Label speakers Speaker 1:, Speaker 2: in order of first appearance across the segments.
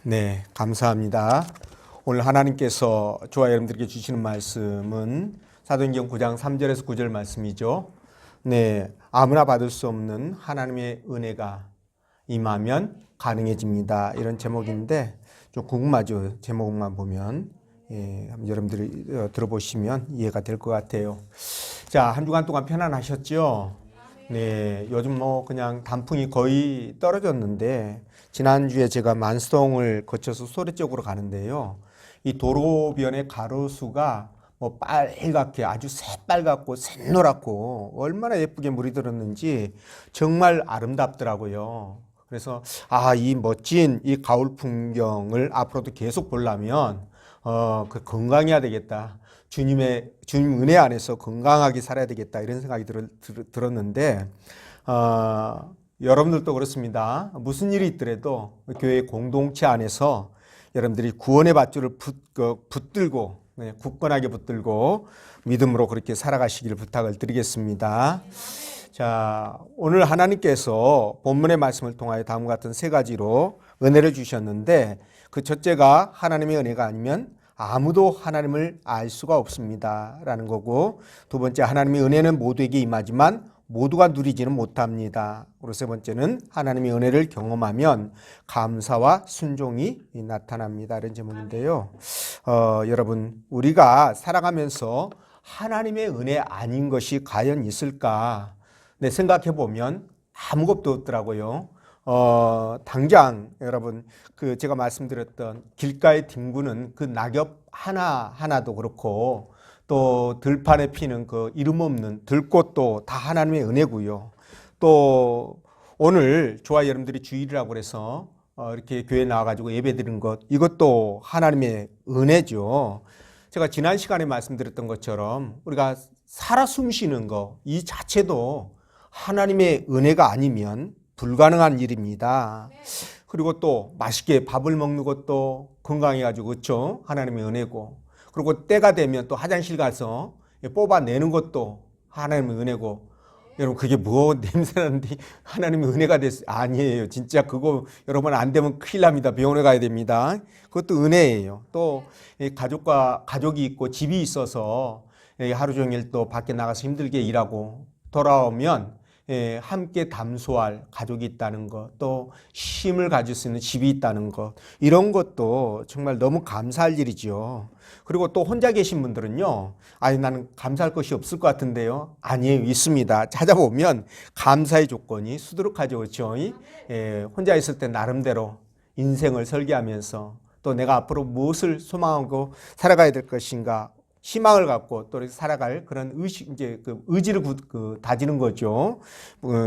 Speaker 1: 네, 감사합니다. 오늘 하나님께서 저와 여러분들에게 주시는 말씀은 사도행전 9장 3절에서 9절 말씀이죠. 네, 아무나 받을 수 없는 하나님의 은혜가 임하면 가능해집니다. 이런 제목인데 좀 궁금하죠. 제목만 보면 여러분들이 들어보시면 이해가 될 것 같아요. 자, 한 주간 동안 편안하셨죠? 네, 요즘 그냥 단풍이 거의 떨어졌는데 지난주에 제가 만수동을 거쳐서 소래 쪽으로 가는데요. 이 도로변의 가로수가 빨갛게 아주 새빨갛고 샛노랗고 얼마나 예쁘게 물이 들었는지 정말 아름답더라고요. 그래서 이 멋진 이 가을 풍경을 앞으로도 계속 보려면 건강해야 되겠다. 주님 은혜 안에서 건강하게 살아야 되겠다. 이런 생각이 들었는데 여러분들도 그렇습니다. 무슨 일이 있더라도 교회 공동체 안에서 여러분들이 구원의 밧줄을 붙들고 굳건하게 붙들고 믿음으로 그렇게 살아가시기를 부탁을 드리겠습니다. 자, 오늘 하나님께서 본문의 말씀을 통하여 다음과 같은 세 가지로 은혜를 주셨는데 그 첫째가 하나님의 은혜가 아니면 아무도 하나님을 알 수가 없습니다 라는 거고, 두 번째 하나님의 은혜는 모두에게 임하지만 모두가 누리지는 못합니다. 그리고 세 번째는 하나님의 은혜를 경험하면 감사와 순종이 나타납니다. 이런 제목인데요. 여러분, 우리가 살아가면서 하나님의 은혜 아닌 것이 과연 있을까? 네, 생각해 보면 아무것도 없더라고요. 당장 여러분 제가 말씀드렸던 길가에 뒹구는 그 낙엽 하나도 그렇고 또 들판에 피는 그 이름 없는 들꽃도 다 하나님의 은혜고요. 또 오늘 저와 여러분들이 주일이라고 그래서 이렇게 교회에 나와가지고 예배드리는 것, 이것도 하나님의 은혜죠. 제가 지난 시간에 말씀드렸던 것처럼 우리가 살아 숨쉬는 것, 이 자체도 하나님의 은혜가 아니면 불가능한 일입니다. 그리고 또 맛있게 밥을 먹는 것도 건강해가지고 그렇죠? 하나님의 은혜고, 그리고 때가 되면 또 화장실 가서 뽑아내는 것도 하나님의 은혜고. 여러분, 그게 냄새나는데 하나님의 은혜가 됐어요? 아니에요. 진짜 그거 여러분 안 되면 큰일 납니다. 병원에 가야 됩니다. 그것도 은혜예요. 또 가족이 있고 집이 있어서 하루 종일 또 밖에 나가서 힘들게 일하고 돌아오면 함께 담소할 가족이 있다는 것, 또 힘을 가질 수 있는 집이 있다는 것, 이런 것도 정말 너무 감사할 일이죠. 그리고 또 혼자 계신 분들은요, 나는 감사할 것이 없을 것 같은데요. 아니에요, 있습니다. 찾아보면 감사의 조건이 수두룩하죠, 그렇죠? 혼자 있을 때 나름대로 인생을 설계하면서 또 내가 앞으로 무엇을 소망하고 살아가야 될 것인가, 희망을 갖고 또 살아갈 그런 의지를 다지는 거죠.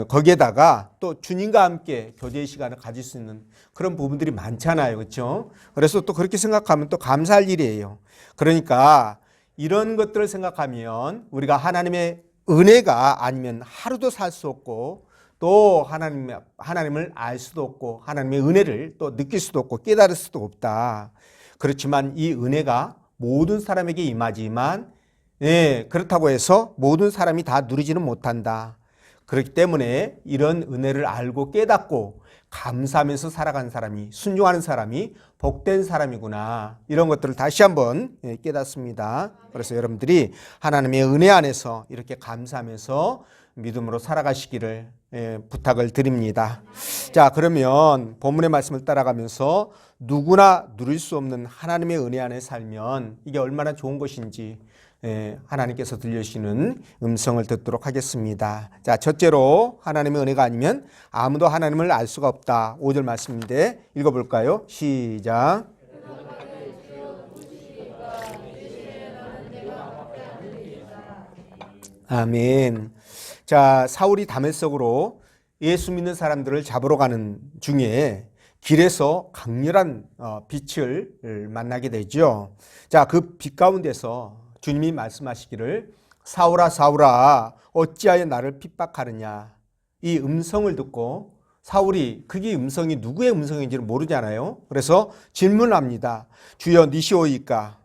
Speaker 1: 거기에다가 또 주님과 함께 교제의 시간을 가질 수 있는 그런 부분들이 많잖아요. 그렇죠? 그래서 또 그렇게 생각하면 또 감사할 일이에요. 그러니까 이런 것들을 생각하면 우리가 하나님의 은혜가 아니면 하루도 살 수 없고 또 하나님을 알 수도 없고 하나님의 은혜를 또 느낄 수도 없고 깨달을 수도 없다. 그렇지만 이 은혜가 모든 사람에게 임하지만 그렇다고 해서 모든 사람이 다 누리지는 못한다. 그렇기 때문에 이런 은혜를 알고 깨닫고 감사하면서 살아가는 사람이, 순종하는 사람이 복된 사람이구나, 이런 것들을 다시 한번 깨닫습니다. 그래서 여러분들이 하나님의 은혜 안에서 이렇게 감사하면서 믿음으로 살아가시기를 부탁을 드립니다. 자, 그러면 본문의 말씀을 따라가면서 누구나 누릴 수 없는 하나님의 은혜 안에 살면 이게 얼마나 좋은 것인지 하나님께서 들려주시는 음성을 듣도록 하겠습니다. 자, 첫째로 하나님의 은혜가 아니면 아무도 하나님을 알 수가 없다. 5절 말씀인데 읽어볼까요? 시작. 아멘. 자, 사울이 다메섹으로 예수 믿는 사람들을 잡으러 가는 중에 길에서 강렬한 빛을 만나게 되죠. 자, 그 빛 가운데서 주님이 말씀하시기를 사울아 사울아 어찌하여 나를 핍박하느냐, 이 음성을 듣고 사울이 그게 음성이 누구의 음성인지를 모르잖아요. 그래서 질문합니다. 주여 니시오이까?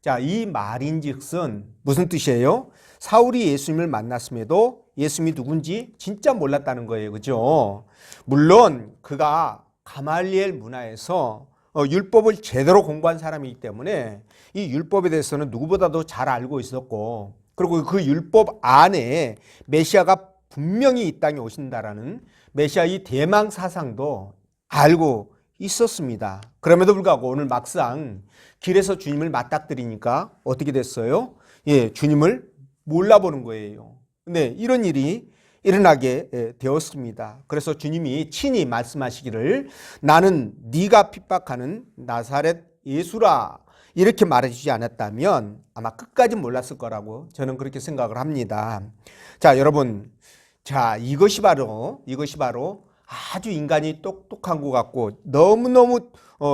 Speaker 1: 자, 이 말인즉슨 무슨 뜻이에요? 사울이 예수님을 만났음에도 예수님이 누군지 진짜 몰랐다는 거예요. 그죠? 물론 그가 가말리엘 문화에서 율법을 제대로 공부한 사람이기 때문에 이 율법에 대해서는 누구보다도 잘 알고 있었고, 그리고 그 율법 안에 메시아가 분명히 이 땅에 오신다라는 메시아의 대망 사상도 알고 있었습니다. 그럼에도 불구하고 오늘 막상 길에서 주님을 맞닥뜨리니까 어떻게 됐어요? 예, 주님을 몰라보는 거예요. 네, 이런 일이 일어나게 되었습니다. 그래서 주님이 친히 말씀하시기를 나는 네가 핍박하는 나사렛 예수라 이렇게 말해주지 않았다면 아마 끝까지 몰랐을 거라고 저는 그렇게 생각을 합니다. 자, 여러분, 자, 이것이 바로 아주 인간이 똑똑한 것 같고 너무너무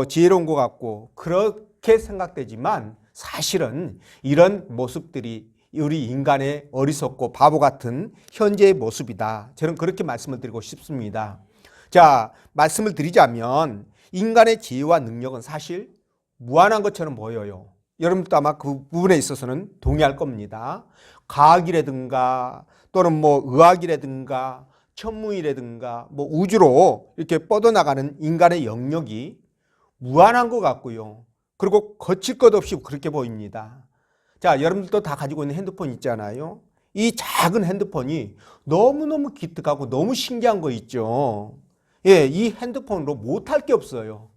Speaker 1: 지혜로운 것 같고 그렇게 생각되지만 사실은 이런 모습들이 우리 인간의 어리석고 바보 같은 현재의 모습이다. 저는 그렇게 말씀을 드리고 싶습니다. 자, 말씀을 드리자면 인간의 지혜와 능력은 사실 무한한 것처럼 보여요. 여러분도 아마 그 부분에 있어서는 동의할 겁니다. 과학이라든가 또는 뭐 의학이라든가 천문이라든가 뭐 우주로 이렇게 뻗어나가는 인간의 영역이 무한한 것 같고요. 그리고 거칠 것 없이 그렇게 보입니다. 자, 여러분들도 다 가지고 있는 핸드폰 있잖아요. 이 작은 핸드폰이 너무너무 기특하고 너무 신기한 거 있죠. 예, 이 핸드폰으로 못할 게 없어요.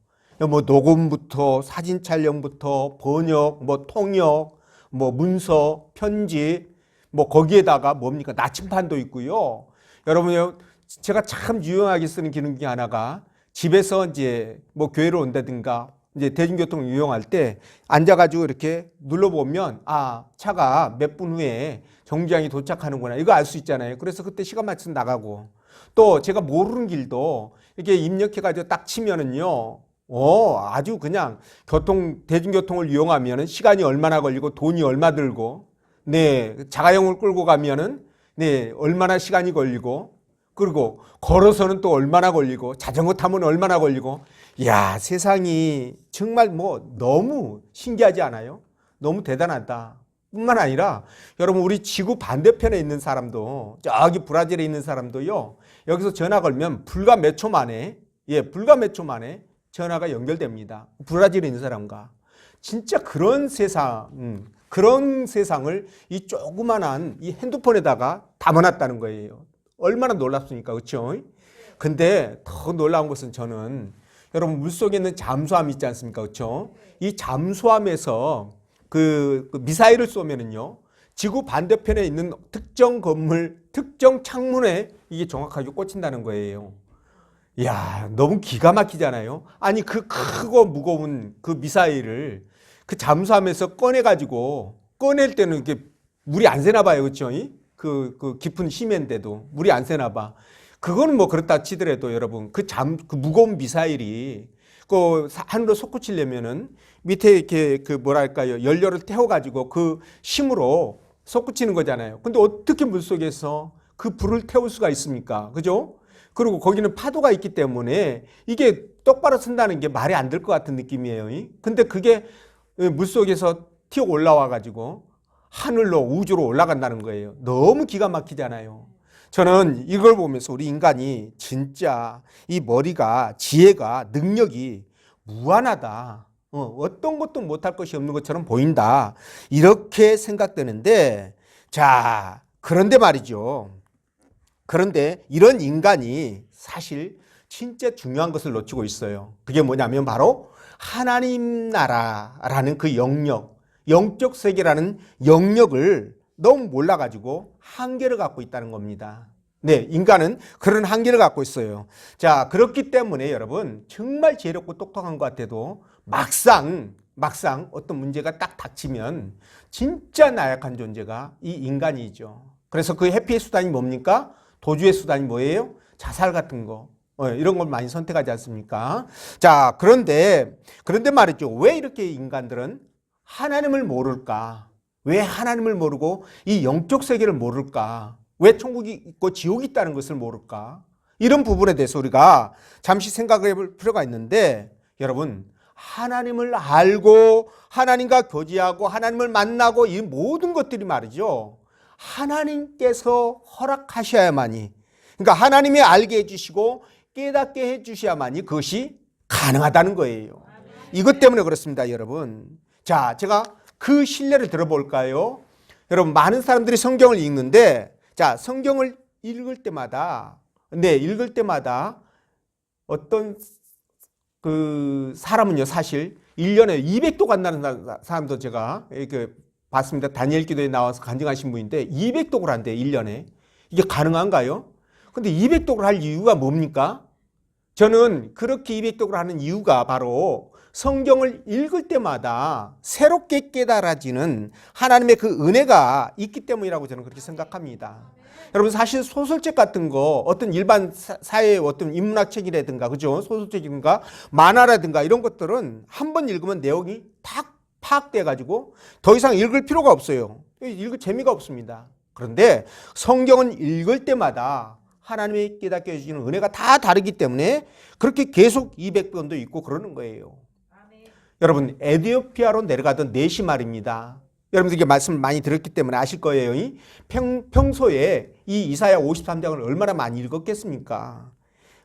Speaker 1: 뭐 녹음부터 사진 촬영부터 번역, 뭐 통역, 뭐 문서, 편지, 뭐 거기에다가 뭡니까? 나침판도 있고요. 여러분, 제가 참 유용하게 쓰는 기능 중에 하나가 집에서 이제 뭐 교회로 온다든가 이제 대중교통을 이용할 때 앉아가지고 이렇게 눌러보면 아, 차가 몇 분 후에 정류장에 도착하는구나. 이거 알 수 있잖아요. 그래서 그때 시간 맞춰서 나가고 또 제가 모르는 길도 이렇게 입력해가지고 딱 치면은요. 아주 그냥 대중교통을 이용하면은 시간이 얼마나 걸리고 돈이 얼마 들고 네, 자가용을 끌고 가면은 네, 얼마나 시간이 걸리고 그리고 걸어서는 또 얼마나 걸리고 자전거 타면 얼마나 걸리고 이야, 세상이 정말 뭐 너무 신기하지 않아요? 너무 대단하다. 뿐만 아니라 여러분 우리 지구 반대편에 있는 사람도 저기 브라질에 있는 사람도요. 여기서 전화 걸면 불과 몇 초 만에 전화가 연결됩니다. 브라질에 있는 사람과. 진짜 그런 세상을 이 조그만한 이 핸드폰에다가 담아놨다는 거예요. 얼마나 놀랍습니까? 그렇죠? 근데 더 놀라운 것은 저는 여러분 물속에 있는 잠수함 있지 않습니까? 그렇죠? 이 잠수함에서 그 미사일을 쏘면은요. 지구 반대편에 있는 특정 건물, 특정 창문에 이게 정확하게 꽂힌다는 거예요. 이야, 너무 기가 막히잖아요. 아니 그 크고 무거운 그 미사일을 그 잠수함에서 꺼낼 때는 이게 물이 안 새나 봐요. 그렇죠? 그 깊은 심해인데도 물이 안 새나 봐. 그거는 뭐 그렇다 치더라도 여러분 그 무거운 미사일이 그 하늘로 솟구치려면은 밑에 이렇게 그 뭐랄까요 연료를 태워가지고 그 힘으로 솟구치는 거잖아요. 근데 어떻게 물속에서 그 불을 태울 수가 있습니까? 그죠? 그리고 거기는 파도가 있기 때문에 이게 똑바로 쓴다는 게 말이 안 될 것 같은 느낌이에요. 근데 그게 물속에서 튀어 올라와가지고 하늘로 우주로 올라간다는 거예요. 너무 기가 막히잖아요. 저는 이걸 보면서 우리 인간이 진짜 이 머리가 지혜가 능력이 무한하다. 어떤 것도 못할 것이 없는 것처럼 보인다. 이렇게 생각되는데 자 그런데 말이죠. 그런데 이런 인간이 사실 진짜 중요한 것을 놓치고 있어요. 그게 뭐냐면 바로 하나님 나라라는 그 영역, 영적 세계라는 영역을 너무 몰라가지고 한계를 갖고 있다는 겁니다. 네, 인간은 그런 한계를 갖고 있어요. 자, 그렇기 때문에 여러분 정말 지혜롭고 똑똑한 것 같아도 막상 어떤 문제가 딱 닥치면 진짜 나약한 존재가 이 인간이죠. 그래서 그 회피의 수단이 뭡니까? 도주의 수단이 뭐예요? 자살 같은 거. 이런 걸 많이 선택하지 않습니까? 자, 그런데 말이죠. 왜 이렇게 인간들은 하나님을 모를까? 왜 하나님을 모르고 이 영적 세계를 모를까? 왜 천국이 있고 지옥이 있다는 것을 모를까? 이런 부분에 대해서 우리가 잠시 생각을 해볼 필요가 있는데 여러분 하나님을 알고 하나님과 교제하고 하나님을 만나고 이 모든 것들이 말이죠. 하나님께서 허락하셔야만이 그러니까 하나님이 알게 해주시고 깨닫게 해주셔야만이 그것이 가능하다는 거예요. 이것 때문에 그렇습니다, 여러분. 자, 제가 그 신뢰를 들어볼까요? 여러분, 많은 사람들이 성경을 읽는데, 자, 성경을 읽을 때마다 어떤 그 사람은요, 사실 1년에 200도 간다는 사람도 제가 이렇게 봤습니다. 다니엘 기도에 나와서 간증하신 분인데 200독을 한대요, 1년에. 이게 가능한가요? 근데 200독을 할 이유가 뭡니까? 저는 그렇게 200독을 하는 이유가 바로 성경을 읽을 때마다 새롭게 깨달아지는 하나님의 그 은혜가 있기 때문이라고 저는 그렇게 생각합니다. 여러분, 사실 소설책 같은 거, 어떤 일반 사회의 어떤 인문학 책이라든가, 그죠? 소설책이든가, 만화라든가 이런 것들은 한 번 읽으면 내용이 딱 파악돼가지고 더 이상 읽을 필요가 없어요. 읽을 재미가 없습니다. 그런데 성경은 읽을 때마다 하나님의 깨닫게 해주시는 은혜가 다 다르기 때문에 그렇게 계속 200번도 있고 그러는 거예요. 아멘. 여러분, 에티오피아로 내려가던 넷이 말입니다. 여러분들 이게 말씀을 많이 들었기 때문에 아실 거예요. 평소에 이 이사야 53장을 얼마나 많이 읽었겠습니까?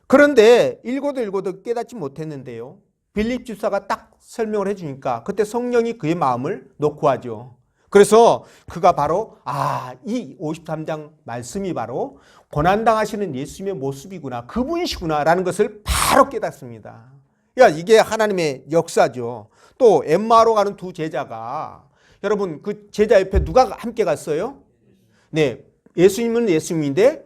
Speaker 1: 그런데 읽어도 깨닫지 못했는데요. 빌립 집사가 딱 설명을 해주니까 그때 성령이 그의 마음을 놓고 하죠. 그래서 그가 바로 이 53장 말씀이 바로 고난당하시는 예수님의 모습이구나, 그분이시구나 라는 것을 바로 깨닫습니다. 그러니까 이게 하나님의 역사죠. 또 엠마오로 가는 두 제자가, 여러분, 그 제자 옆에 누가 함께 갔어요? 네, 예수님은 예수님인데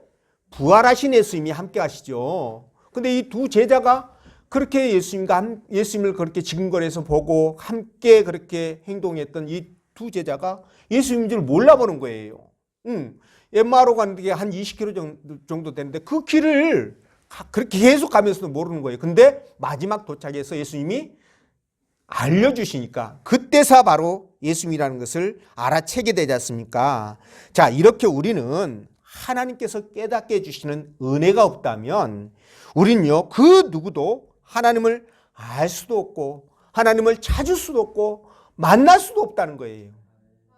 Speaker 1: 부활하신 예수님이 함께 가시죠. 근데 이 두 제자가 그렇게 예수님을 그렇게 지근거리에서 보고 함께 그렇게 행동했던 이 두 제자가 예수님인 줄 몰라보는 거예요. 엠마오로 가는 게 한 20km 정도 되는데 그 길을 그렇게 계속 가면서도 모르는 거예요. 근데 마지막 도착해서 예수님이 알려주시니까 그때서 바로 예수님이라는 것을 알아채게 되지 않습니까? 자, 이렇게 우리는 하나님께서 깨닫게 해주시는 은혜가 없다면 우리는요, 그 누구도 하나님을 알 수도 없고 하나님을 찾을 수도 없고 만날 수도 없다는 거예요.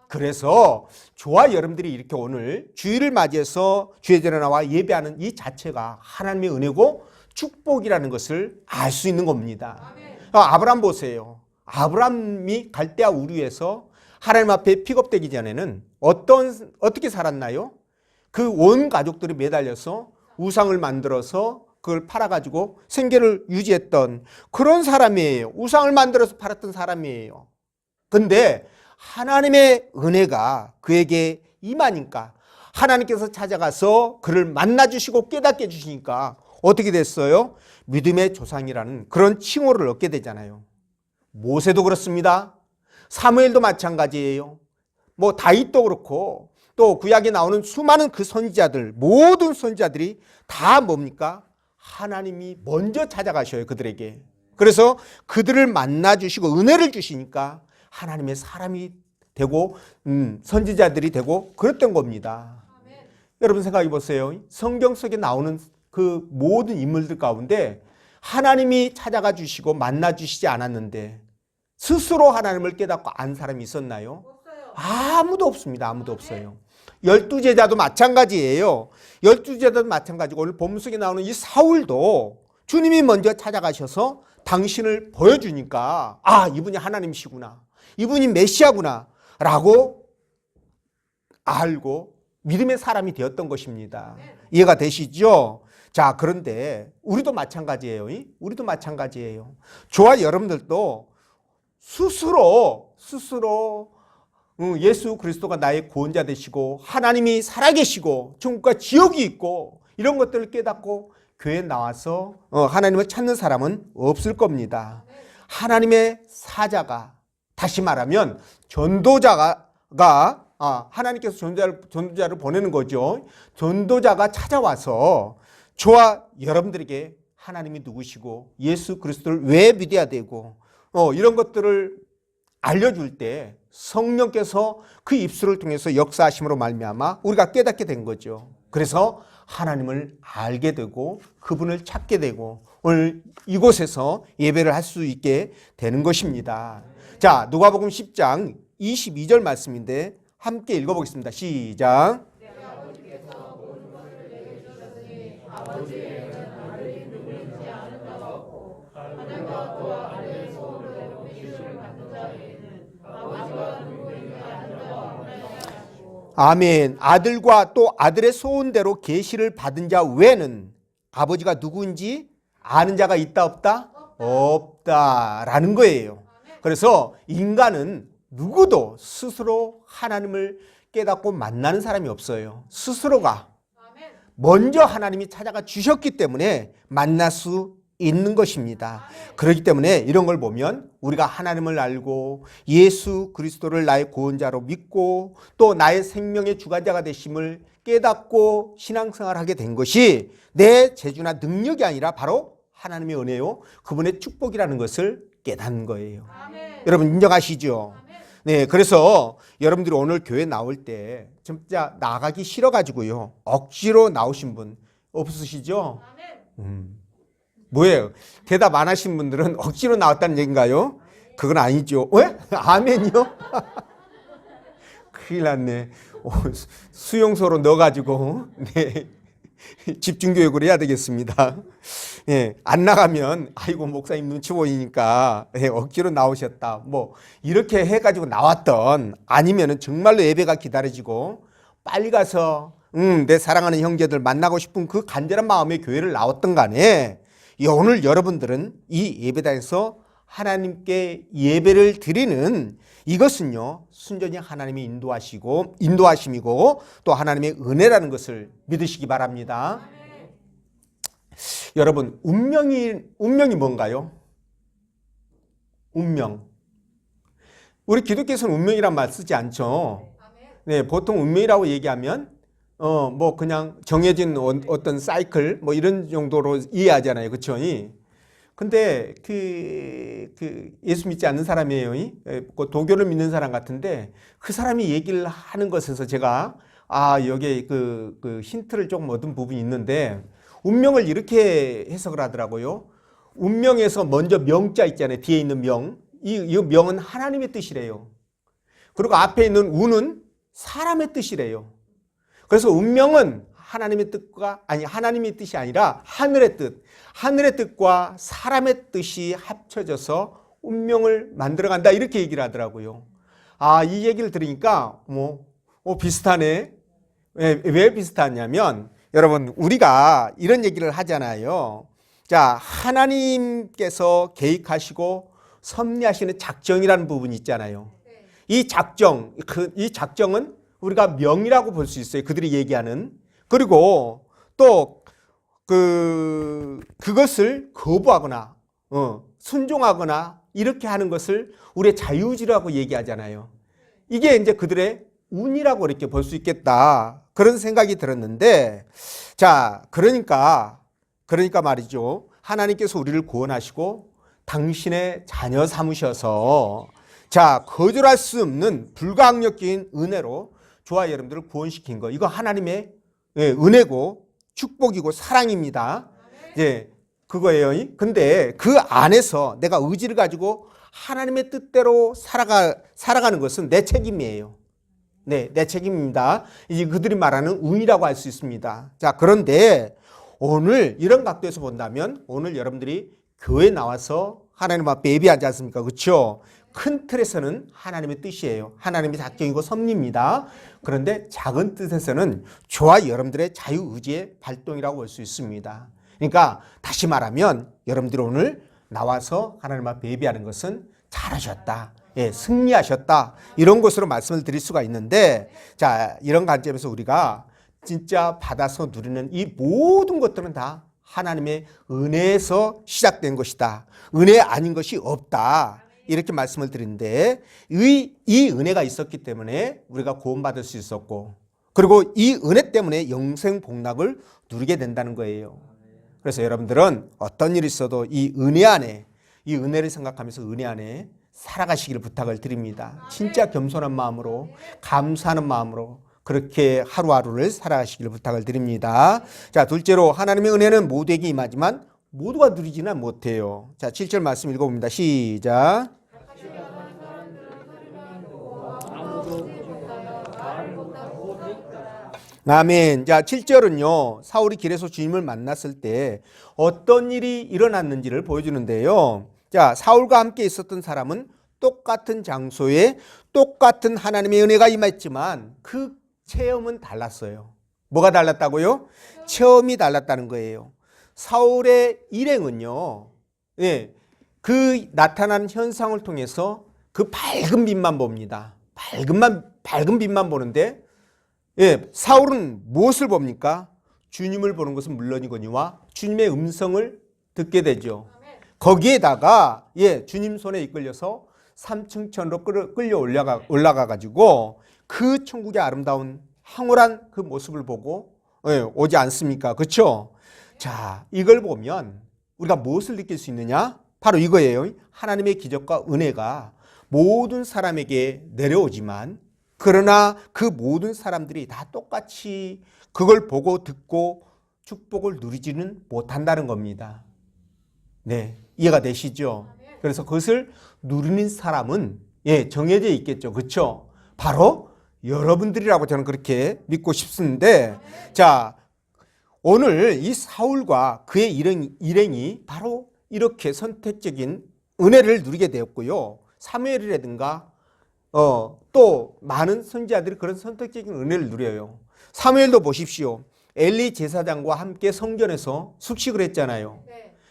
Speaker 1: 그래서 저와 여러분들이 이렇게 오늘 주일을 맞이해서 주의 전에 나와 예배하는 이 자체가 하나님의 은혜고 축복이라는 것을 알 수 있는 겁니다. 아브라함 보세요. 아브라함이 갈대아 우르에서 하나님 앞에 픽업되기 전에는 어떻게 살았나요? 그 온 가족들이 매달려서 우상을 만들어서 그걸 팔아가지고 생계를 유지했던 그런 사람이에요. 우상을 만들어서 팔았던 사람이에요. 근데 하나님의 은혜가 그에게 임하니까 하나님께서 찾아가서 그를 만나주시고 깨닫게 해주시니까 어떻게 됐어요? 믿음의 조상이라는 그런 칭호를 얻게 되잖아요. 모세도 그렇습니다. 사무엘도 마찬가지예요. 뭐 다윗도 그렇고 또 구약에 나오는 수많은 그 선지자들, 모든 선지자들이 다 뭡니까? 하나님이 먼저 찾아가셔요, 그들에게. 그래서 그들을 만나주시고 은혜를 주시니까 하나님의 사람이 되고 선지자들이 되고 그랬던 겁니다. 아멘. 여러분 생각해 보세요. 성경 속에 나오는 그 모든 인물들 가운데 하나님이 찾아가 주시고 만나 주시지 않았는데 스스로 하나님을 깨닫고 안 사람이 있었나요? 없어요. 아무도 없습니다. 아무도 없어요. 12제자도 마찬가지예요. 12제자도 마찬가지고 오늘 본문 속에 나오는 이 사울도 주님이 먼저 찾아가셔서 당신을 보여주니까 이분이 하나님이시구나, 이분이 메시아구나 라고 알고 믿음의 사람이 되었던 것입니다. 이해가 되시죠? 자, 그런데 우리도 마찬가지예요. 우리도 마찬가지예요. 저와 여러분들도 스스로 예수 그리스도가 나의 구원자 되시고 하나님이 살아계시고 천국과 지옥이 있고 이런 것들을 깨닫고 교회에 나와서 하나님을 찾는 사람은 없을 겁니다. 하나님의 사자가, 다시 말하면 전도자가 하나님께서 전도자를 보내는 거죠. 전도자가 찾아와서 저와 여러분들에게 하나님이 누구시고 예수 그리스도를 왜 믿어야 되고 이런 것들을 알려줄 때 성령께서 그 입술을 통해서 역사하심으로 말미암아 우리가 깨닫게 된 거죠. 그래서 하나님을 알게 되고 그분을 찾게 되고 오늘 이곳에서 예배를 할 수 있게 되는 것입니다. 자, 누가복음 10장 22절 말씀인데 함께 읽어보겠습니다. 시작. 아멘. 아들과 또 아들의 소원대로 계시를 받은 자 외에는 아버지가 누구인지 아는 자가 있다 없다? 없다라는 거예요. 그래서 인간은 누구도 스스로 하나님을 깨닫고 만나는 사람이 없어요. 스스로가 먼저 하나님이 찾아가 주셨기 때문에 만날 수 있는 것입니다. 그렇기 때문에 이런 걸 보면 우리가 하나님을 알고 예수 그리스도를 나의 구원자로 믿고 또 나의 생명의 주관자가 되심을 깨닫고 신앙생활하게 된 것이 내 재주나 능력이 아니라 바로 하나님의 은혜요, 그분의 축복이라는 것을 깨닫는 거예요. 아멘. 여러분 인정하시죠? 아멘. 네, 그래서 여러분들이 오늘 교회 나올 때 진짜 나가기 싫어가지고요 억지로 나오신 분 없으시죠? 뭐예요? 대답 안 하신 분들은 억지로 나왔다는 얘기인가요? 그건 아니죠. 왜? 아멘이요? 큰일 났네. 수용소로 넣어가지고 네. 집중교육을 해야 되겠습니다. 예, 안 나가면 아이고 목사님 눈치 보이니까 예, 억지로 나오셨다 뭐 이렇게 해가지고 나왔던, 아니면은 정말로 예배가 기다려지고 빨리 가서 내 사랑하는 형제들 만나고 싶은 그 간절한 마음에 교회를 나왔던 간에 오늘 여러분들은 이 예배당에서 하나님께 예배를 드리는 이것은요 순전히 하나님이 인도하심이고 또 하나님의 은혜라는 것을 믿으시기 바랍니다. 여러분 운명이 뭔가요? 운명. 우리 기독교에서는 운명이란 말 쓰지 않죠. 네, 보통 운명이라고 얘기하면 뭐 그냥 정해진 어떤 사이클 뭐 이런 정도로 이해하잖아요. 그렇죠? 근데 그 예수 믿지 않는 사람이에요. 도교를 믿는 사람 같은데 그 사람이 얘기를 하는 것에서 제가 여기에 그 힌트를 조금 얻은 부분이 있는데, 운명을 이렇게 해석을 하더라고요. 운명에서 먼저 명자 있잖아요. 뒤에 있는 명. 이 명은 하나님의 뜻이래요. 그리고 앞에 있는 운은 사람의 뜻이래요. 그래서 운명은 하나님의 뜻이 아니라 하늘의 뜻과 사람의 뜻이 합쳐져서 운명을 만들어간다 이렇게 얘기를 하더라고요. 이 얘기를 들으니까 비슷하네. 왜 비슷하냐면 여러분 우리가 이런 얘기를 하잖아요. 자, 하나님께서 계획하시고 섭리하시는 작정이라는 부분이 있잖아요. 이 작정은 우리가 명이라고 볼 수 있어요. 그들이 얘기하는. 그리고 또 그것을 거부하거나 순종하거나 이렇게 하는 것을 우리의 자유의지라고 얘기하잖아요. 이게 이제 그들의 운이라고 이렇게 볼 수 있겠다. 그런 생각이 들었는데, 자, 그러니까 말이죠. 하나님께서 우리를 구원하시고 당신의 자녀 삼으셔서 자, 거절할 수 없는 불가항력적인 은혜로 저와 여러분들을 구원시킨 거. 이거 하나님의 은혜고 축복이고 사랑입니다. 예, 그거예요. 근데 그 안에서 내가 의지를 가지고 하나님의 뜻대로 살아가는 것은 내 책임이에요. 네, 내 책임입니다. 이제 그들이 말하는 운이라고 할 수 있습니다. 자, 그런데 오늘 이런 각도에서 본다면 오늘 여러분들이 교회에 나와서 하나님 앞에 예배하지 않습니까? 그렇죠? 큰 틀에서는 하나님의 뜻이에요. 하나님의 작정이고 섭리입니다. 그런데 작은 뜻에서는 저와 여러분들의 자유의지의 발동이라고 볼 수 있습니다. 그러니까 다시 말하면 여러분들이 오늘 나와서 하나님 앞에 예배하는 것은 잘하셨다. 예, 승리하셨다. 이런 것으로 말씀을 드릴 수가 있는데, 자, 이런 관점에서 우리가 진짜 받아서 누리는 이 모든 것들은 다 하나님의 은혜에서 시작된 것이다. 은혜 아닌 것이 없다. 이렇게 말씀을 드리는데, 이 은혜가 있었기 때문에 우리가 구원받을 수 있었고, 그리고 이 은혜 때문에 영생 복락을 누리게 된다는 거예요. 그래서 여러분들은 어떤 일이 있어도 이 은혜 안에, 이 은혜를 생각하면서 은혜 안에 살아가시기를 부탁을 드립니다. 진짜 겸손한 마음으로, 감사하는 마음으로 그렇게 하루하루를 살아가시기를 부탁을 드립니다. 자, 둘째로 하나님의 은혜는 모두에게 임하지만 모두가 누리지는 못해요. 자, 7절 말씀 읽어봅니다. 시작. 아멘. 자, 7절은요, 사울이 길에서 주님을 만났을 때 어떤 일이 일어났는지를 보여주는데요. 자, 사울과 함께 있었던 사람은 똑같은 장소에 똑같은 하나님의 은혜가 임했지만 그 체험은 달랐어요. 뭐가 달랐다고요? 체험이 달랐다는 거예요. 사울의 일행은요, 예, 그 나타난 현상을 통해서 그 밝은 빛만 봅니다. 밝은 빛만 보는데, 예, 사울은 무엇을 봅니까? 주님을 보는 것은 물론이거니와 주님의 음성을 듣게 되죠. 거기에다가, 예, 주님 손에 이끌려서 삼층천으로 끌려 올라가 가지고 그 천국의 아름다운 황홀한 그 모습을 보고, 예, 오지 않습니까? 그렇죠? 자, 이걸 보면 우리가 무엇을 느낄 수 있느냐? 바로 이거예요. 하나님의 기적과 은혜가 모든 사람에게 내려오지만 그러나 그 모든 사람들이 다 똑같이 그걸 보고 듣고 축복을 누리지는 못한다는 겁니다. 네, 이해가 되시죠? 그래서 그것을 누리는 사람은, 예, 정해져 있겠죠. 그렇죠? 바로 여러분들이라고 저는 그렇게 믿고 싶은데, 자, 오늘 이 사울과 그의 일행이 바로 이렇게 선택적인 은혜를 누리게 되었고요. 사무엘이라든가 또 많은 선지자들이 그런 선택적인 은혜를 누려요. 사무엘도 보십시오. 엘리 제사장과 함께 성전에서 숙식을 했잖아요.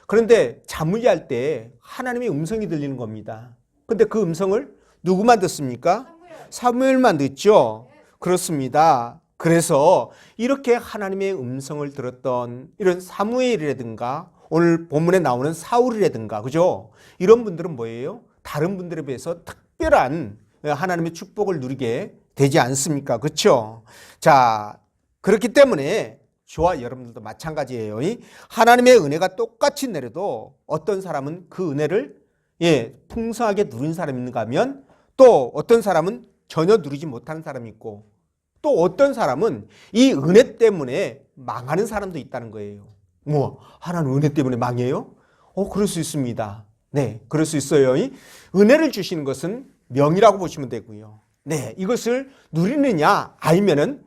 Speaker 1: 그런데 잠을 때 하나님의 음성이 들리는 겁니다. 그런데 그 음성을 누구만 듣습니까? 사무엘만 듣죠. 그렇습니다. 그래서 이렇게 하나님의 음성을 들었던 이런 사무엘이라든가 오늘 본문에 나오는 사울이라든가, 그죠? 이런 분들은 뭐예요? 다른 분들에 비해서 특별한 하나님의 축복을 누리게 되지 않습니까? 그렇죠? 자, 그렇기 때문에 저와 여러분들도 마찬가지예요. 하나님의 은혜가 똑같이 내려도 어떤 사람은 그 은혜를, 예, 풍성하게 누린 사람이 있는가 하면 또 어떤 사람은 전혀 누리지 못하는 사람이 있고 또 어떤 사람은 이 은혜 때문에 망하는 사람도 있다는 거예요. 뭐, 하나님 은혜 때문에 망해요? 그럴 수 있습니다. 네, 그럴 수 있어요. 은혜를 주시는 것은 명이라고 보시면 되고요. 네, 이것을 누리느냐 아니면은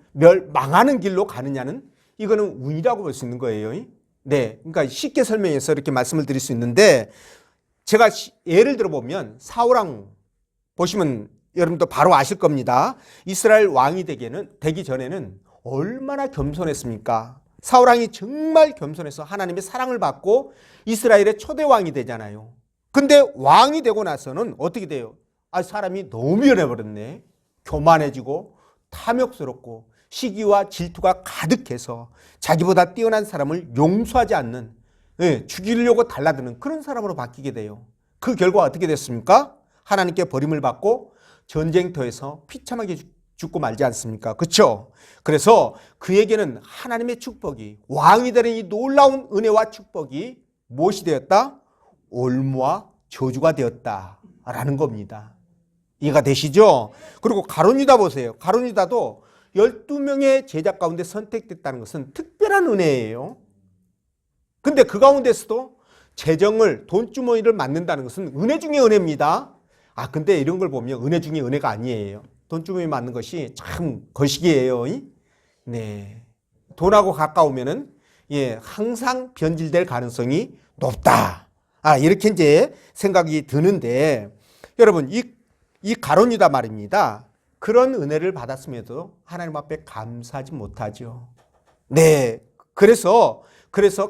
Speaker 1: 망하는 길로 가느냐는 이거는 운이라고 볼 수 있는 거예요. 네, 그러니까 쉽게 설명해서 이렇게 말씀을 드릴 수 있는데 제가 예를 들어 보면 사울왕 보시면 여러분도 바로 아실 겁니다. 이스라엘 왕이 되기 전에는 얼마나 겸손했습니까? 사울왕이 정말 겸손해서 하나님의 사랑을 받고 이스라엘의 초대 왕이 되잖아요. 근데 왕이 되고 나서는 어떻게 돼요? 사람이 너무 변해버렸네. 교만해지고 탐욕스럽고 시기와 질투가 가득해서 자기보다 뛰어난 사람을 용서하지 않는, 예, 죽이려고 달라드는 그런 사람으로 바뀌게 돼요. 그 결과가 어떻게 됐습니까? 하나님께 버림을 받고 전쟁터에서 비참하게 죽고 말지 않습니까? 그렇죠? 그래서 그에게는 하나님의 축복이, 왕이 되는 이 놀라운 은혜와 축복이 무엇이 되었다? 올무와 저주가 되었다라는 겁니다. 이해가 되시죠? 그리고 가룟 유다 보세요. 가룟 유다도 12명의 제자 가운데 선택됐다는 것은 특별한 은혜예요. 근데 그 가운데서도 재정을, 돈주머니를 맞는다는 것은 은혜 중에 은혜입니다. 근데 이런 걸 보면 은혜 중에 은혜가 아니에요. 돈주머니 맞는 것이 참 거시기예요. 네. 돈하고 가까우면은, 예, 항상 변질될 가능성이 높다. 이렇게 이제 생각이 드는데, 여러분, 이 가룟 유다 말입니다. 그런 은혜를 받았음에도 하나님 앞에 감사하지 못하죠. 네. 그래서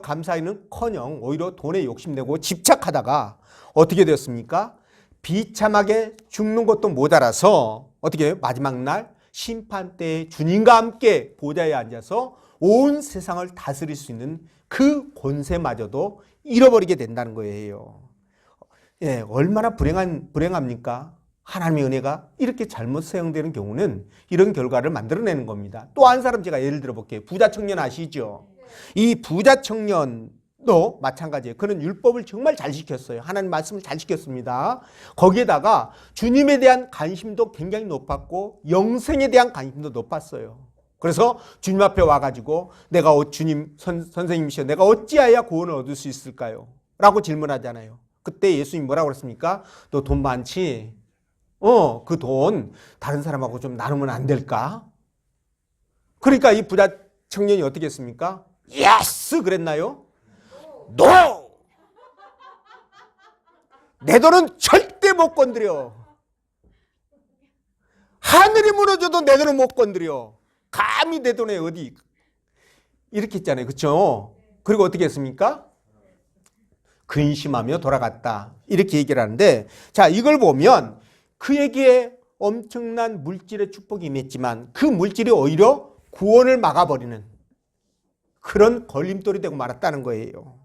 Speaker 1: 감사히는커녕 오히려 돈에 욕심내고 집착하다가 어떻게 되었습니까? 비참하게 죽는 것도 모자라서 어떻게 해요? 마지막 날 심판 때에 주님과 함께 보좌에 앉아서 온 세상을 다스릴 수 있는 그 권세마저도 잃어버리게 된다는 거예요. 예, 얼마나 불행합니까? 하나님의 은혜가 이렇게 잘못 사용되는 경우는 이런 결과를 만들어내는 겁니다. 또 한 사람 제가 예를 들어 볼게요. 부자 청년 아시죠? 이 부자 청년도 마찬가지예요. 그는 율법을 정말 잘 지켰어요. 하나님 말씀을 잘 지켰습니다. 거기에다가 주님에 대한 관심도 굉장히 높았고 영생에 대한 관심도 높았어요. 그래서 주님 앞에 와가지고 내가 주님 선생님이시여 내가 어찌하여 구원을 얻을 수 있을까요? 라고 질문하잖아요. 그때 예수님 뭐라고 그랬습니까? 너 돈 많지? 그 돈 다른 사람하고 좀 나누면 안 될까? 그러니까 이 부자 청년이 어떻게 했습니까? 예스! 그랬나요? 노! 내 돈은 절대 못 건드려. 하늘이 무너져도 내 돈은 못 건드려. 감히 내 돈에 어디. 이렇게 했잖아요. 그렇죠? 그리고 어떻게 했습니까? 근심하며 돌아갔다. 이렇게 얘기를 하는데, 자, 이걸 보면 그에게 엄청난 물질의 축복이 임했지만 그 물질이 오히려 구원을 막아버리는 그런 걸림돌이 되고 말았다는 거예요.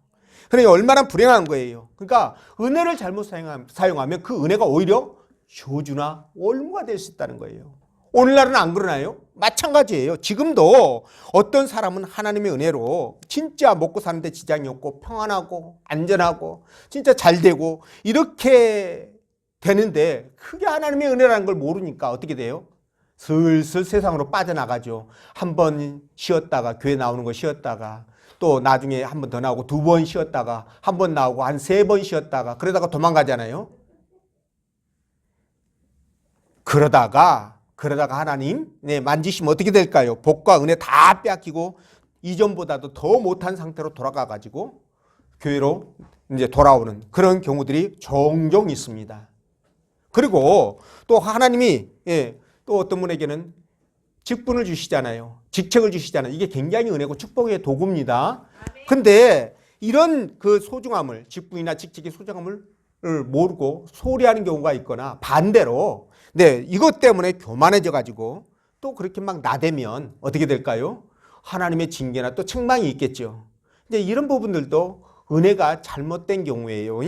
Speaker 1: 그러니까 얼마나 불행한 거예요. 그러니까 은혜를 잘못 사용하면 그 은혜가 오히려 저주나 올무가 될 수 있다는 거예요. 오늘날은 안 그러나요? 마찬가지예요. 지금도 어떤 사람은 하나님의 은혜로 진짜 먹고 사는데 지장이 없고 평안하고 안전하고 진짜 잘 되고 이렇게 되는데 그게 하나님의 은혜라는 걸 모르니까 어떻게 돼요? 슬슬 세상으로 빠져나가죠. 한 번 쉬었다가 교회 나오는 거 쉬었다가 또 나중에 한 번 더 나오고 두 번 쉬었다가 한 번 나오고 한 세 번 쉬었다가 그러다가 도망가잖아요. 그러다가 하나님 만지시면 어떻게 될까요? 복과 은혜 다 빼앗기고 이전보다도 더 못한 상태로 돌아가가지고 교회로 이제 돌아오는 그런 경우들이 종종 있습니다. 그리고 또 하나님이 또 어떤 분에게는 직분을 주시잖아요. 직책을 주시잖아요. 이게 굉장히 은혜고 축복의 도구입니다. 근데 이런 그 소중함을, 직분이나 직책의 소중함을 모르고 소리하는 경우가 있거나 반대로 이것 때문에 교만해져 가지고 또 그렇게 막 나대면 어떻게 될까요? 하나님의 징계나 또 책망이 있겠죠. 이제 이런 부분들도 은혜가 잘못된 경우예요.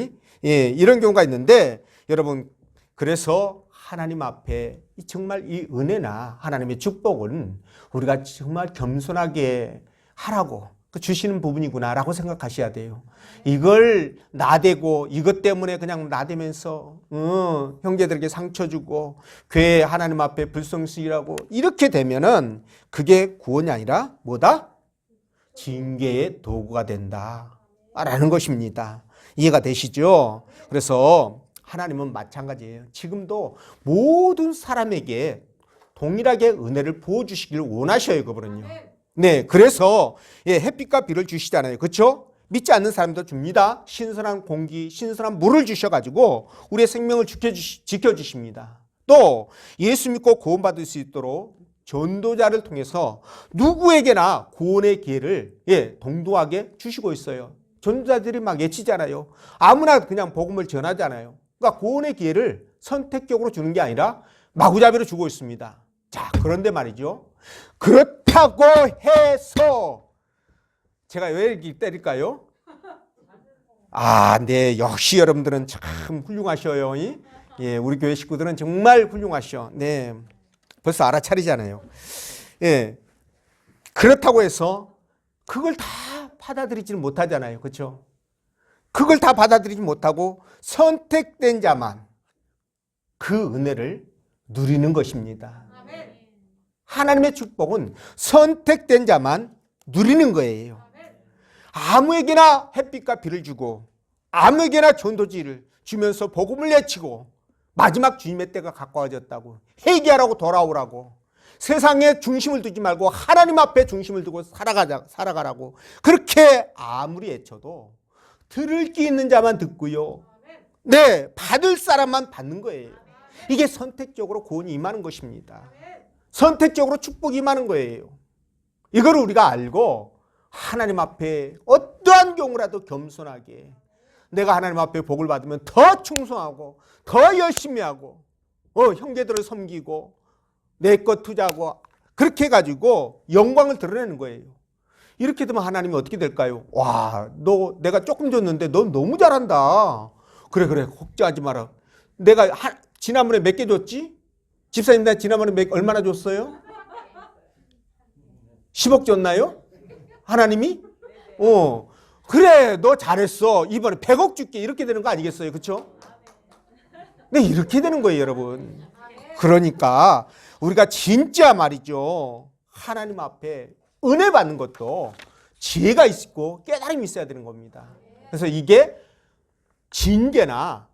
Speaker 1: 이런 경우가 있는데 여러분, 그래서 하나님 앞에 정말 이 은혜나 하나님의 축복은 우리가 정말 겸손하게 하라고 주시는 부분이구나라고 생각하셔야 돼요. 이걸 나대고 이것 때문에 그냥 나대면서 형제들에게 상처 주고 교회 하나님 앞에 불성실하고 이렇게 되면은 그게 구원이 아니라 뭐다? 징계의 도구가 된다라는 것입니다. 이해가 되시죠? 그래서 하나님은 마찬가지예요. 지금도 모든 사람에게 동일하게 은혜를 부어주시기를 원하셔요. 그분은요. 그래서 햇빛과 비를 주시잖아요. 그렇죠? 믿지 않는 사람도 줍니다. 신선한 공기, 신선한 물을 주셔가지고 우리의 생명을 지켜주십니다. 또 예수 믿고 구원받을 수 있도록 전도자를 통해서 누구에게나 구원의 기회를 동등하게 주시고 있어요. 전도자들이 막 외치잖아요. 아무나 그냥 복음을 전하잖아요. 그러니까 구원의 기회를 선택적으로 주는 게 아니라 마구잡이로 주고 있습니다. 자, 그런데 말이죠. 그렇다고 해서 제가 왜 이렇게 때릴까요? 역시 여러분들은 참 훌륭하셔요. 우리 교회 식구들은 정말 훌륭하셔. 벌써 알아차리잖아요. 그렇다고 해서 그걸 다 받아들이지는 못하잖아요. 그렇죠? 그걸 다 받아들이지 못하고 선택된 자만 그 은혜를 누리는 것입니다. 하나님의 축복은 선택된 자만 누리는 거예요. 아무에게나 햇빛과 비를 주고 아무에게나 전도지를 주면서 복음을 외치고 마지막 주님의 때가 가까워졌다고 회개하라고 돌아오라고 세상에 중심을 두지 말고 하나님 앞에 중심을 두고 살아가라고 그렇게 아무리 외쳐도 들을 귀 있는 자만 듣고요. 받을 사람만 받는 거예요. 이게 선택적으로 구원이 임하는 것입니다. 선택적으로 축복이 임하는 거예요. 이걸 우리가 알고 하나님 앞에 어떠한 경우라도 겸손하게 내가 하나님 앞에 복을 받으면 더 충성하고 더 열심히 하고 형제들을 섬기고 내 것 투자하고 그렇게 해가지고 영광을 드러내는 거예요. 이렇게 되면 하나님이 어떻게 될까요? 너 내가 조금 줬는데 너 너무 잘한다. 그래 걱정하지 마라. 내가 지난번에 몇 개 줬지? 집사님 나 지난번에 얼마나 줬어요? 10억 줬나요? 하나님이? 그래 너 잘했어. 이번에 100억 줄게. 이렇게 되는 거 아니겠어요? 그렇죠? 이렇게 되는 거예요, 여러분. 그러니까 우리가 진짜 말이죠. 하나님 앞에 은혜 받는 것도 지혜가 있고 깨달음이 있어야 되는 겁니다. 그래서 이게 징계나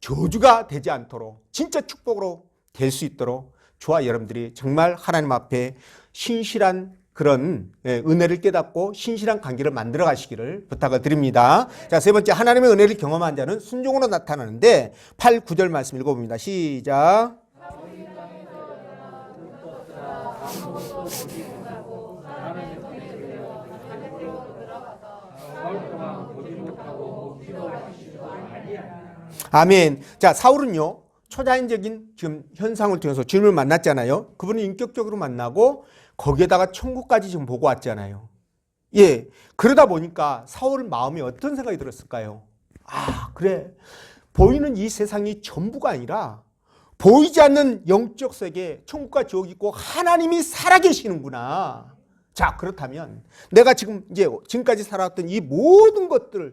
Speaker 1: 저주가 되지 않도록 진짜 축복으로 될 수 있도록 저와 여러분들이 정말 하나님 앞에 신실한 그런 은혜를 깨닫고 신실한 관계를 만들어 가시기를 부탁을 드립니다. 자, 세 번째, 하나님의 은혜를 경험한 자는 순종으로 나타나는데 8, 9절 말씀 읽어봅니다. 시작. 아멘. 자, 사울은요, 초자연적인 지금 현상을 통해서 주님을 만났잖아요. 그분을 인격적으로 만나고 거기에다가 천국까지 지금 보고 왔잖아요. 예. 그러다 보니까 사울 마음에 어떤 생각이 들었을까요? 아, 그래. 보이는 이 세상이 전부가 아니라 보이지 않는 영적 세계, 천국과 지옥이 있고 하나님이 살아계시는구나. 자, 그렇다면 내가 지금까지 살아왔던 이 모든 것들을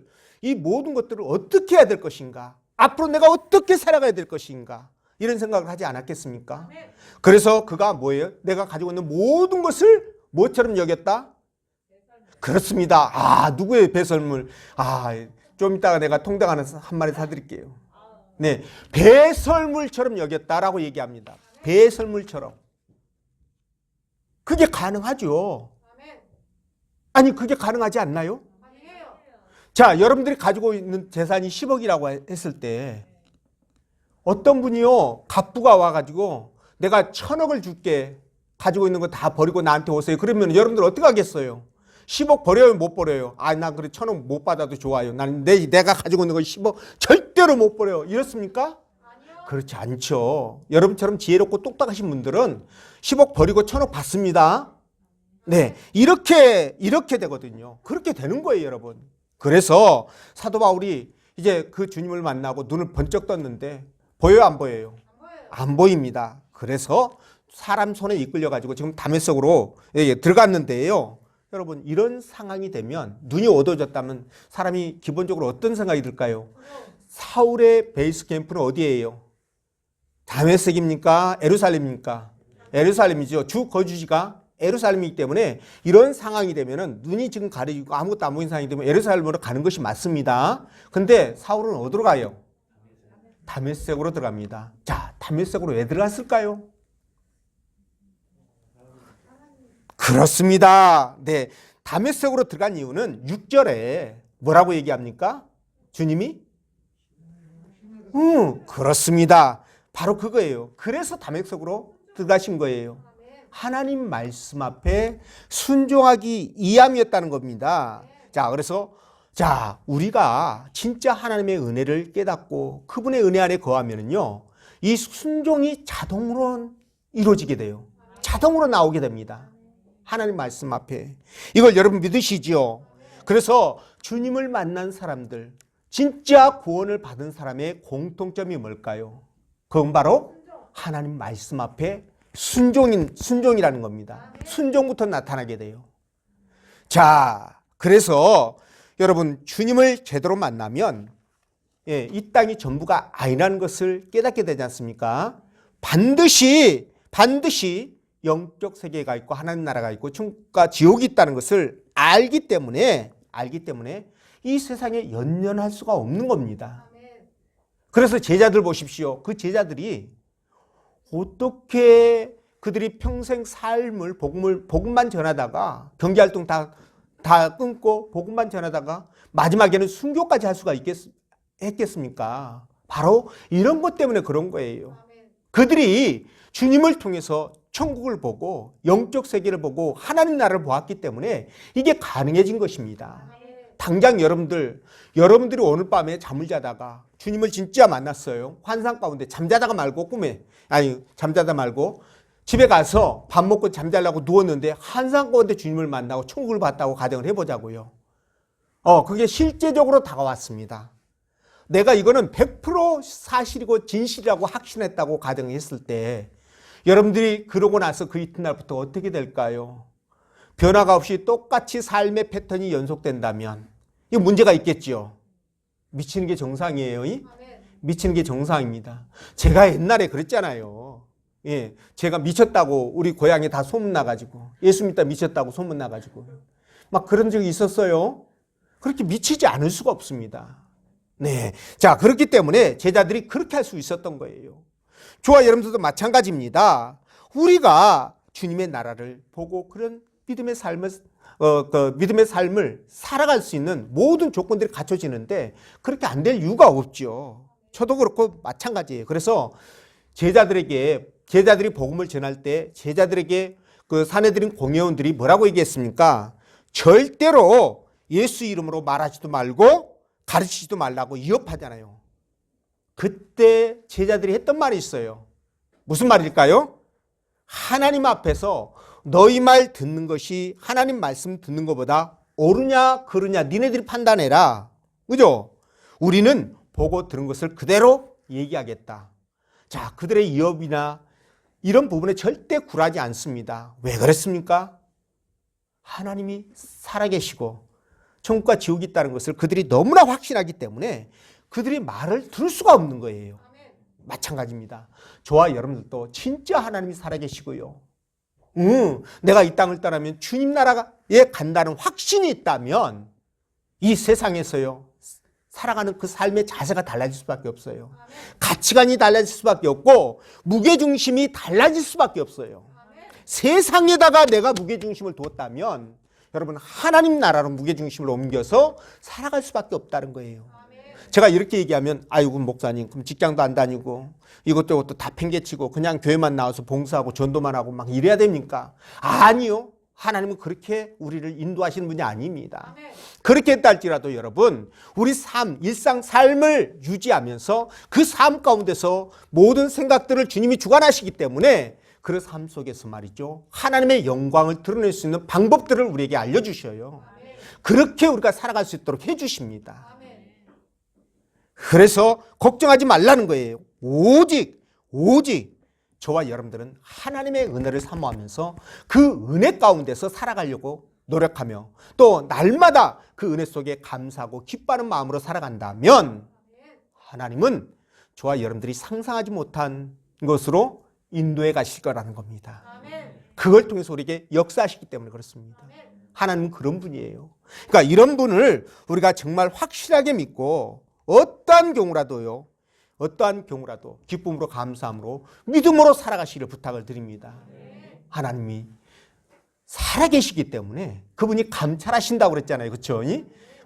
Speaker 1: 어떻게 해야 될 것인가? 앞으로 내가 어떻게 살아가야 될 것인가? 이런 생각을 하지 않았겠습니까? 그래서 그가 뭐예요? 내가 가지고 있는 모든 것을 뭐처럼 여겼다? 그렇습니다. 아, 누구의 배설물? 아, 좀 이따가 내가 통닭 한 마리 사드릴게요. 네, 배설물처럼 여겼다라고 얘기합니다. 배설물처럼. 그게 가능하죠. 아니, 그게 가능하지 않나요? 자, 여러분들이 가지고 있는 재산이 10억이라고 했을 때 어떤 분이요, 갑부가 와가지고 내가 1000억을 줄게, 가지고 있는 거 다 버리고 나한테 오세요. 그러면 여러분들 어떻게 하겠어요? 10억 버려요, 못 버려요? 아, 나 그래 1000억 못 받아도 좋아요. 나는 내가 가지고 있는 거 10억 절대로 못 버려요. 이렇습니까? 아니요. 그렇지 않죠. 여러분처럼 지혜롭고 똑딱하신 분들은 10억 버리고 1000억 받습니다. 네, 이렇게 되거든요. 그렇게 되는 거예요, 여러분. 그래서 사도 바울이 이제 그 주님을 만나고 눈을 번쩍 떴는데 보여요, 안 보여요? 안 보입니다. 그래서 사람 손에 이끌려가지고 지금 다메섹으로 들어갔는데요. 여러분, 이런 상황이 되면, 눈이 어두워졌다면 사람이 기본적으로 어떤 생각이 들까요? 사울의 베이스 캠프는 어디예요? 다메섹입니까? 예루살렘입니까? 예루살렘이죠. 주 거주지가 예루살렘이기 때문에 이런 상황이 되면은 눈이 지금 가려지고 아무것도 안 보이는 상황이 되면 예루살렘으로 가는 것이 맞습니다. 근데 사울은 어디로 가요? 다메섹으로 들어갑니다. 자, 다메섹으로 왜 들어갔을까요? 그렇습니다. 네, 다메섹으로 들어간 이유는 6절에 뭐라고 얘기합니까? 주님이? 그렇습니다. 바로 그거예요. 그래서 다메섹으로 들어가신 거예요. 하나님 말씀 앞에 순종하기 위함이었다는 겁니다. 자, 그래서 우리가 진짜 하나님의 은혜를 깨닫고 그분의 은혜 안에 거하면은요, 이 순종이 자동으로 이루어지게 돼요. 자동으로 나오게 됩니다. 하나님 말씀 앞에. 이걸 여러분 믿으시죠? 그래서 주님을 만난 사람들, 진짜 구원을 받은 사람의 공통점이 뭘까요? 그건 바로 하나님 말씀 앞에 순종이라는 겁니다. 순종부터 나타나게 돼요. 자, 그래서 여러분, 주님을 제대로 만나면 이 땅이 전부가 아니라는 것을 깨닫게 되지 않습니까? 반드시 영적 세계가 있고 하나님 나라가 있고 천국과 지옥이 있다는 것을 알기 때문에 이 세상에 연연할 수가 없는 겁니다. 그래서 제자들 보십시오. 그 제자들이 어떻게 그들이 평생 삶을 복음만 전하다가 경제활동 다 끊고 복음만 전하다가 마지막에는 순교까지 할 수가 했겠습니까? 바로 이런 것 때문에 그런 거예요. 그들이 주님을 통해서 천국을 보고 영적 세계를 보고 하나님 나라를 보았기 때문에 이게 가능해진 것입니다. 당장 여러분들이 오늘 밤에 잠을 자다가 주님을 진짜 만났어요. 환상 가운데 잠자다가 말고 집에 가서 밥 먹고 잠자려고 누웠는데 환상 가운데 주님을 만나고 천국을 봤다고 가정을 해보자고요. 그게 실제적으로 다가왔습니다. 내가 이거는 100% 사실이고 진실이라고 확신했다고 가정했을 때 여러분들이 그러고 나서 그 이튿날부터 어떻게 될까요? 변화가 없이 똑같이 삶의 패턴이 연속된다면 이거 문제가 있겠죠. 미치는 게 정상이에요. 미치는 게 정상입니다. 제가 옛날에 그랬잖아요. 제가 미쳤다고 우리 고향에 다 소문나가지고 예수 믿다 미쳤다고 소문나가지고 막 그런 적이 있었어요. 그렇게 미치지 않을 수가 없습니다. 네, 자, 그렇기 때문에 제자들이 그렇게 할 수 있었던 거예요. 저와 여러분들도 마찬가지입니다. 우리가 주님의 나라를 보고 그런 믿음의 삶을 살아갈 수 있는 모든 조건들이 갖춰지는데 그렇게 안 될 이유가 없죠. 저도 그렇고 마찬가지예요. 그래서 제자들이 복음을 전할 때 제자들에게 그 사내들인 공회원들이 뭐라고 얘기했습니까? 절대로 예수 이름으로 말하지도 말고 가르치지도 말라고 위협하잖아요. 그때 제자들이 했던 말이 있어요. 무슨 말일까요? 하나님 앞에서 너희 말 듣는 것이 하나님 말씀 듣는 것보다 옳으냐 그르냐 니네들이 판단해라. 그죠? 우리는 보고 들은 것을 그대로 얘기하겠다. 자, 그들의 위협이나 이런 부분에 절대 굴하지 않습니다. 왜 그랬습니까? 하나님이 살아계시고 천국과 지옥이 있다는 것을 그들이 너무나 확신하기 때문에 그들이 말을 들을 수가 없는 거예요. 마찬가지입니다. 저와 여러분들도 진짜 하나님이 살아계시고요. 내가 이 땅을 떠나면 주님 나라에 간다는 확신이 있다면 이 세상에서요 살아가는 그 삶의 자세가 달라질 수밖에 없어요. 가치관이 달라질 수밖에 없고 무게중심이 달라질 수밖에 없어요. 세상에다가 내가 무게중심을 두었다면 여러분 하나님 나라로 무게중심을 옮겨서 살아갈 수밖에 없다는 거예요. 제가 이렇게 얘기하면 아이고 목사님 그럼 직장도 안 다니고 이것도 다 팽개치고 그냥 교회만 나와서 봉사하고 전도만 하고 막 이래야 됩니까? 아니요. 하나님은 그렇게 우리를 인도하시는 분이 아닙니다. 그렇게 했다 할지라도 여러분 우리 일상 삶을 유지하면서 그 삶 가운데서 모든 생각들을 주님이 주관하시기 때문에 그 삶 속에서 말이죠. 하나님의 영광을 드러낼 수 있는 방법들을 우리에게 알려주셔요. 그렇게 우리가 살아갈 수 있도록 해주십니다. 그래서 걱정하지 말라는 거예요. 오직 저와 여러분들은 하나님의 은혜를 사모하면서 그 은혜 가운데서 살아가려고 노력하며 또 날마다 그 은혜 속에 감사하고 기뻐하는 마음으로 살아간다면 하나님은 저와 여러분들이 상상하지 못한 것으로 인도해 가실 거라는 겁니다. 그걸 통해서 우리에게 역사하시기 때문에 그렇습니다. 하나님은 그런 분이에요. 그러니까 이런 분을 우리가 정말 확실하게 믿고 어떠한 경우라도 기쁨으로 감사함으로 믿음으로 살아가시기를 부탁을 드립니다. 하나님이 살아계시기 때문에 그분이 감찰하신다고 그랬잖아요. 그렇죠?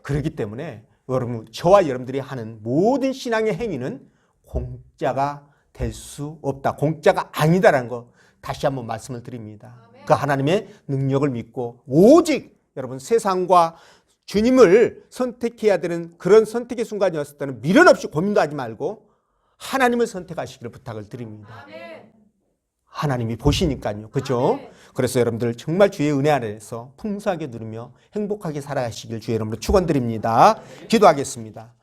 Speaker 1: 그렇기 때문에 여러분 저와 여러분들이 하는 모든 신앙의 행위는 공짜가 될 수 없다. 공짜가 아니다라는 거 다시 한번 말씀을 드립니다. 그 하나님의 능력을 믿고 오직 여러분 세상과 주님을 선택해야 되는 그런 선택의 순간이 왔을 때는 미련 없이 고민도 하지 말고 하나님을 선택하시기를 부탁을 드립니다. 하나님이 보시니까요. 그렇죠? 그래서 여러분들 정말 주의 은혜 아래에서 풍성하게 누리며 행복하게 살아가시길 주의 이름으로 축원드립니다. 기도하겠습니다.